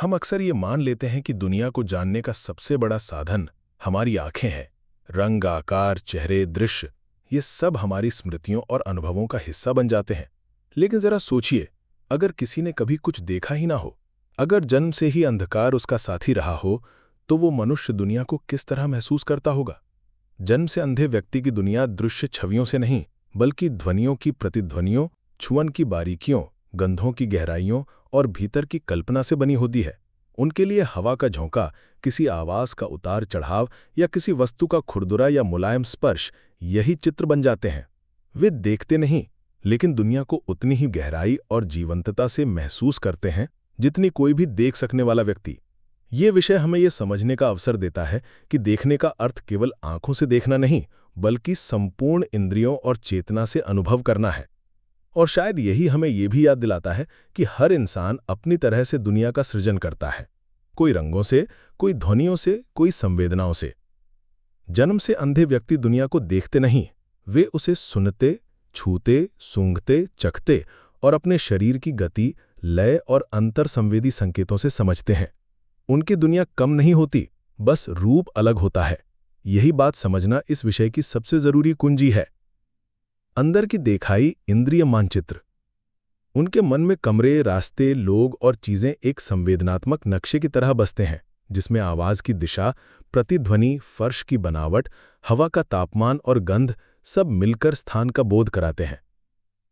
हम अक्सर ये मान लेते हैं कि दुनिया को जानने का सबसे बड़ा साधन हमारी आंखें हैं। रंग, आकार, चेहरे, दृश्य, ये सब हमारी स्मृतियों और अनुभवों का हिस्सा बन जाते हैं। लेकिन जरा सोचिए, अगर किसी ने कभी कुछ देखा ही ना हो, अगर जन्म से ही अंधकार उसका साथी रहा हो, तो वो मनुष्य दुनिया को किस तरह महसूस करता होगा। जन्म से अंधे व्यक्ति की दुनिया दृश्य छवियों से नहीं, बल्कि ध्वनियों की प्रतिध्वनियों, छुअन की बारीकियों, गंधों की गहराइयों और भीतर की कल्पना से बनी होती है। उनके लिए हवा का झोंका, किसी आवाज का उतार चढ़ाव या किसी वस्तु का खुरदुरा या मुलायम स्पर्श, यही चित्र बन जाते हैं। वे देखते नहीं, लेकिन दुनिया को उतनी ही गहराई और जीवंतता से महसूस करते हैं जितनी कोई भी देख सकने वाला व्यक्ति। ये विषय हमें यह समझने का अवसर देता है कि देखने का अर्थ केवल आंखों से देखना नहीं, बल्कि संपूर्ण इंद्रियों और चेतना से अनुभव करना है। और शायद यही हमें यह भी याद दिलाता है कि हर इंसान अपनी तरह से दुनिया का सृजन करता है, कोई रंगों से, कोई ध्वनियों से, कोई संवेदनाओं से। जन्म से अंधे व्यक्ति दुनिया को देखते नहीं, वे उसे सुनते, छूते, सूंघते, चखते और अपने शरीर की गति, लय और अंतर संवेदी संकेतों से समझते हैं। उनकी दुनिया कम नहीं होती, बस रूप अलग होता है। यही बात समझना इस विषय की सबसे जरूरी कुंजी है। अंदर की देखाई इंद्रिय मानचित्र। उनके मन में कमरे, रास्ते, लोग और चीजें एक संवेदनात्मक नक्शे की तरह बसते हैं, जिसमें आवाज की दिशा, प्रतिध्वनि, फर्श की बनावट, हवा का तापमान और गंध सब मिलकर स्थान का बोध कराते हैं।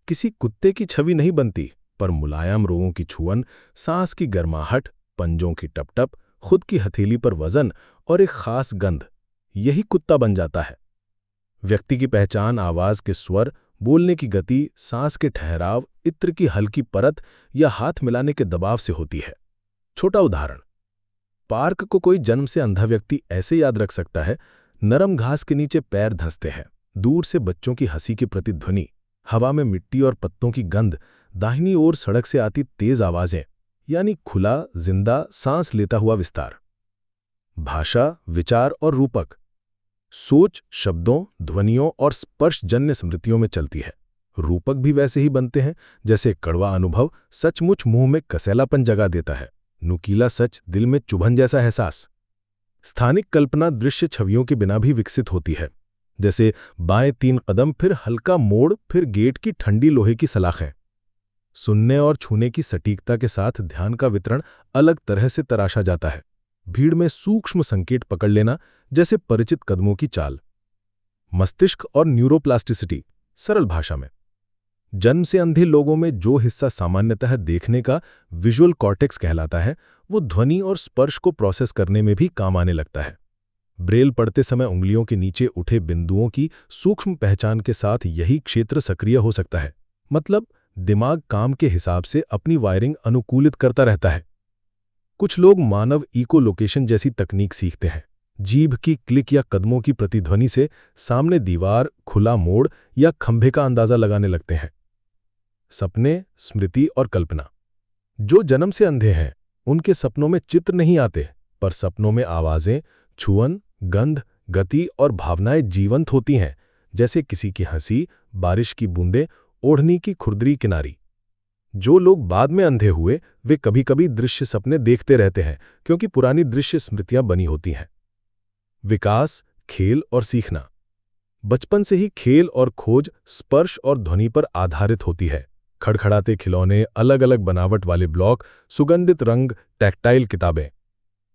किसी कुत्ते की छवि नहीं बनती, पर मुलायम रोगों की छुअन, सांस की गर्माहट, पंजों की टपटप, खुद की हथेली पर वजन और एक खास गंध, यही कुत्ता बन जाता है। व्यक्ति की पहचान आवाज के स्वर, बोलने की गति, सांस के ठहराव, इत्र की हल्की परत या हाथ मिलाने के दबाव से होती है। छोटा उदाहरण, पार्क को कोई जन्म से अंधा व्यक्ति ऐसे याद रख सकता है, नरम घास के नीचे पैर धंसते हैं, दूर से बच्चों की हंसी की प्रतिध्वनि, हवा में मिट्टी और पत्तों की गंध, दाहिनी ओर सड़क से आती तेज आवाजें, यानी खुला, जिंदा, सांस लेता हुआ विस्तार। भाषा, विचार और रूपक। सोच शब्दों, ध्वनियों और स्पर्शजन्य स्मृतियों में चलती है। रूपक भी वैसे ही बनते हैं, जैसे कड़वा अनुभव सचमुच मुंह में कसैलापन जगा देता है, नुकीला सच दिल में चुभन जैसा एहसास। स्थानिक कल्पना दृश्य छवियों के बिना भी विकसित होती है, जैसे बाएं 3 कदम, फिर हल्का मोड़, फिर गेट की ठंडी लोहे की सलाखें। सुनने और छूने की सटीकता के साथ ध्यान का वितरण अलग तरह से तराशा जाता है। भीड़ में सूक्ष्म संकेत पकड़ लेना, जैसे परिचित कदमों की चाल। मस्तिष्क और न्यूरोप्लास्टिसिटी। सरल भाषा में, जन्म से अंधे लोगों में जो हिस्सा सामान्यतः देखने का विजुअल कॉर्टेक्स कहलाता है, वो ध्वनि और स्पर्श को प्रोसेस करने में भी काम आने लगता है। ब्रेल पढ़ते समय उंगलियों के नीचे उठे बिंदुओं की सूक्ष्म पहचान के साथ यही क्षेत्र सक्रिय हो सकता है। मतलब दिमाग काम के हिसाब से अपनी वायरिंग अनुकूलित करता रहता है। कुछ लोग मानव इको लोकेशन जैसी तकनीक सीखते हैं। जीभ की क्लिक या कदमों की प्रतिध्वनि से सामने दीवार, खुला मोड़ या खंभे का अंदाजा लगाने लगते हैं। सपने, स्मृति और कल्पना। जो जन्म से अंधे हैं, उनके सपनों में चित्र नहीं आते, पर सपनों में आवाजें, छुअन, गंध, गति और भावनाएं जीवंत होती हैं, जैसे किसी की हंसी, बारिश की बूंदें, ओढ़नी की खुरदरी किनारी। जो लोग बाद में अंधे हुए, वे कभी कभी दृश्य सपने देखते रहते हैं, क्योंकि पुरानी दृश्य स्मृतियां बनी होती हैं। विकास, खेल और सीखना। बचपन से ही खेल और खोज स्पर्श और ध्वनि पर आधारित होती है। खड़खड़ाते खिलौने, अलग अलग बनावट वाले ब्लॉक, सुगंधित रंग, टैक्टाइल किताबें।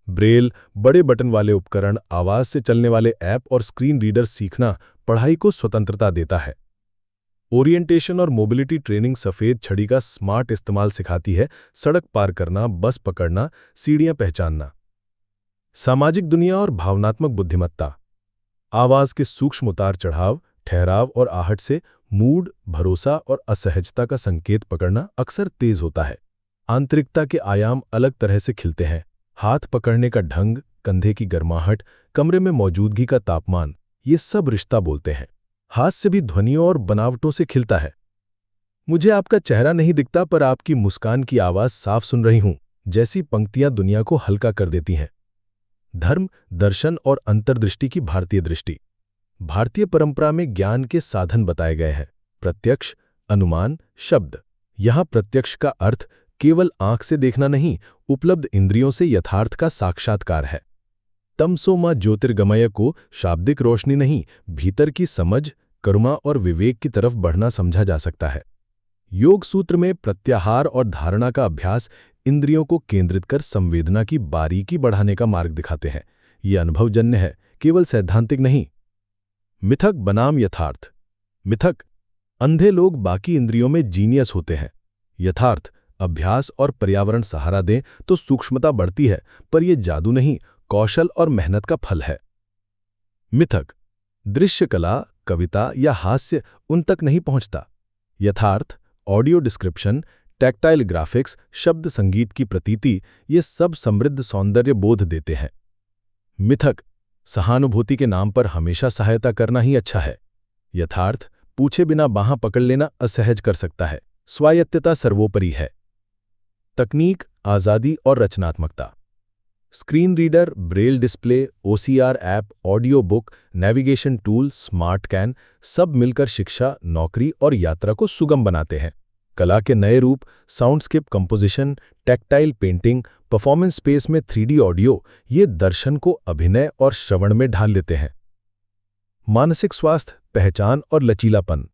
ब्रेल, बड़े बटन वाले उपकरण, आवाज से चलने वाले ऐप और स्क्रीन रीडर सीखना पढ़ाई को स्वतंत्रता देता है। ओरिएंटेशन और मोबिलिटी ट्रेनिंग सफेद छड़ी का स्मार्ट इस्तेमाल सिखाती है, सड़क पार करना, बस पकड़ना, सीढ़ियां पहचानना। सामाजिक दुनिया और भावनात्मक बुद्धिमत्ता। आवाज के सूक्ष्म उतार चढ़ाव, ठहराव और आहट से मूड, भरोसा और असहजता का संकेत पकड़ना अक्सर तेज होता है। आंतरिकता के आयाम अलग तरह से खिलते हैं। हाथ पकड़ने का ढंग, कंधे की गर्माहट, कमरे में मौजूदगी का तापमान, ये सब रिश्ता बोलते हैं। हाथ से भी ध्वनियों और बनावटों से खिलता है। मुझे आपका चेहरा नहीं दिखता, पर आपकी मुस्कान की आवाज साफ सुन रही हूं, जैसी पंक्तियां दुनिया को हल्का कर देती हैं। धर्म, दर्शन और अंतर्दृष्टि की भारतीय दृष्टि। भारतीय परंपरा में ज्ञान के साधन बताए गए हैं। प्रत्यक्ष, अनुमान, शब्द। यहाँ प्रत्यक्ष का अर्थ केवल आंख से देखना नहीं, उपलब्ध इंद्रियों से यथार्थ का साक्षात्कार है। तमसो मा ज्योतिर्गमय को शाब्दिक रोशनी नहीं, भीतर की समझ, करुणा और विवेक की तरफ बढ़ना समझा जा सकता है। योग सूत्र में प्रत्याहार और धारणा का अभ्यास इंद्रियों को केंद्रित कर संवेदना की बारीकी बढ़ाने का मार्ग दिखाते हैं। ये अनुभवजन्य है, केवल सैद्धांतिक नहीं। मिथक बनाम यथार्थ। मिथक, अंधे लोग बाकी इंद्रियों में जीनियस होते हैं। यथार्थ, अभ्यास और पर्यावरण सहारा दें तो सूक्ष्मता बढ़ती है, पर यह जादू नहीं, कौशल और मेहनत का फल है। मिथक, दृश्य कला, कविता या हास्य उन तक नहीं पहुंचता। यथार्थ, ऑडियो डिस्क्रिप्शन, टैक्टाइल ग्राफिक्स, शब्द संगीत की प्रतीति, ये सब समृद्ध सौंदर्य बोध देते हैं। मिथक, सहानुभूति के नाम पर हमेशा सहायता करना ही अच्छा है। यथार्थ, पूछे बिना बाहां पकड़ लेना असहज कर सकता है। स्वायत्तता सर्वोपरि है। तकनीक, आज़ादी और रचनात्मकता। Screen reader, Braille display, OCR app, audio book, navigation tool, smart can, सब मिलकर शिक्षा, नौकरी और यात्रा को सुगम बनाते हैं। कला के नए रूप, soundscape composition, tactile painting, performance space में 3D ऑडियो, ये दर्शन को अभिनय और श्रवण में ढाल लेते हैं। मानसिक स्वास्थ्य, पहचान और लचीलापन।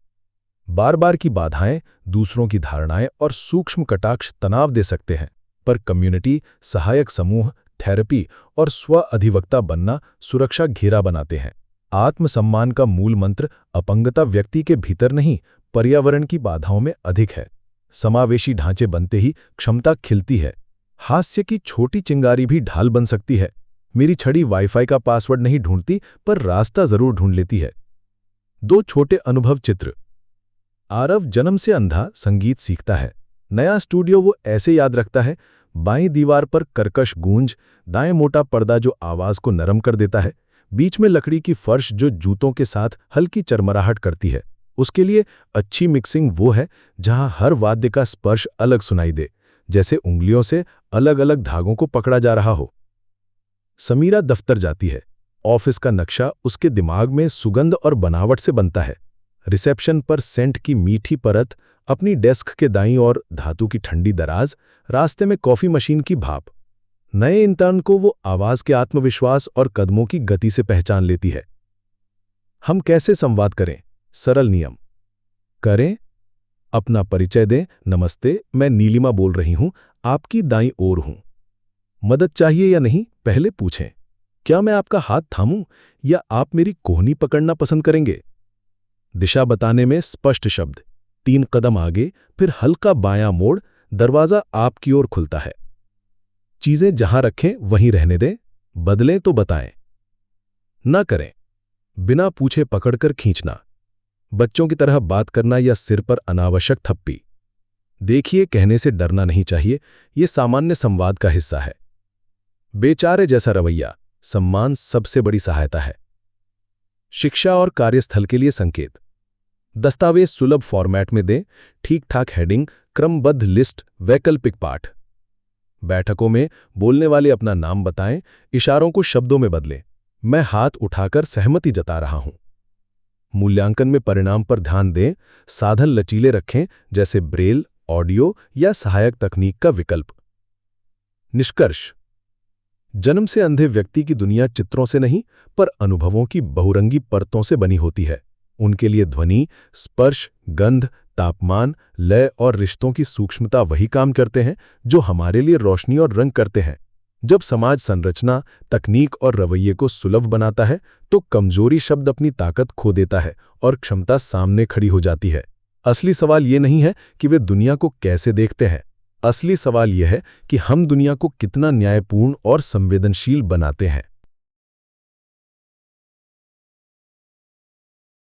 बार बार की बाधाएं, दूसरों की धारणाएं और सूक्ष्म कटाक्ष तनाव दे सकते हैं, पर कम्युनिटी, सहायक समूह, थेरेपी और स्व-अधिवक्ता बनना सुरक्षा घेरा बनाते हैं। आत्मसम्मान का मूल मंत्र अपंगता व्यक्ति के भीतर नहीं, पर्यावरण की बाधाओं में अधिक है। समावेशी ढांचे बनते ही क्षमता खिलती है। हास्य की छोटी चिंगारी भी ढाल बन सकती है। मेरी छड़ी वाईफाई का पासवर्ड नहीं ढूंढती, पर रास्ता जरूर ढूंढ लेती है। 2 छोटे अनुभव चित्र। आरव जन्म से अंधा, संगीत सीखता है। नया स्टूडियो वो ऐसे याद रखता है, बाईं दीवार पर कर्कश गूंज, दाएं मोटा पर्दा जो आवाज को नरम कर देता है, बीच में लकड़ी की फर्श जो जूतों के साथ हल्की चरमराहट करती है। उसके लिए अच्छी मिक्सिंग वो है जहां हर वाद्य का स्पर्श अलग सुनाई दे, जैसे उंगलियों से अलग अलग धागों को पकड़ा जा रहा हो। समीरा दफ्तर जाती है। ऑफिस का नक्शा उसके दिमाग में सुगंध और बनावट से बनता है। रिसेप्शन पर सेंट की मीठी परत, अपनी डेस्क के दाईं ओर धातु की ठंडी दराज, रास्ते में कॉफी मशीन की भाप। नए इंटर्न को वो आवाज के आत्मविश्वास और कदमों की गति से पहचान लेती है। हम कैसे संवाद करें? सरल नियम करें। अपना परिचय दें। नमस्ते, मैं नीलिमा बोल रही हूं, आपकी दाईं ओर हूं। मदद चाहिए या नहीं, पहले पूछें। क्या मैं आपका हाथ थामूं या आप मेरी कोहनी पकड़ना पसंद करेंगे? दिशा बताने में स्पष्ट शब्द। 3 कदम आगे, फिर हल्का बायां मोड़, दरवाजा आपकी ओर खुलता है। चीजें जहां रखें वहीं रहने दें, बदलें तो बताएं। न करें, बिना पूछे पकड़कर खींचना, बच्चों की तरह बात करना या सिर पर अनावश्यक थप्पी। देखिए, कहने से डरना नहीं चाहिए, ये सामान्य संवाद का हिस्सा है। बेचारे जैसा रवैया, सम्मान सबसे बड़ी सहायता है। शिक्षा और कार्यस्थल के लिए संकेत। दस्तावेज सुलभ फॉर्मेट में दें, ठीक-ठाक हेडिंग, क्रमबद्ध लिस्ट, वैकल्पिक पाठ। बैठकों में बोलने वाले अपना नाम बताएं, इशारों को शब्दों में बदलें। मैं हाथ उठाकर सहमति जता रहा हूं। मूल्यांकन में परिणाम पर ध्यान दें, साधन लचीले रखें, जैसे ब्रेल, ऑडियो या सहायक तकनीक का विकल्प। निष्कर्ष। जन्म से अंधे व्यक्ति की दुनिया चित्रों से नहीं, पर अनुभवों की बहुरंगी परतों से बनी होती है। उनके लिए ध्वनि, स्पर्श, गंध, तापमान, लय और रिश्तों की सूक्ष्मता वही काम करते हैं जो हमारे लिए रोशनी और रंग करते हैं। जब समाज संरचना, तकनीक और रवैये को सुलभ बनाता है, तो कमजोरी शब्द अपनी ताकत खो देता है और क्षमता सामने खड़ी हो जाती है। असली सवाल ये नहीं है कि वे दुनिया को कैसे देखते हैं। असली सवाल यह है कि हम दुनिया को कितना न्यायपूर्ण और संवेदनशील बनाते हैं।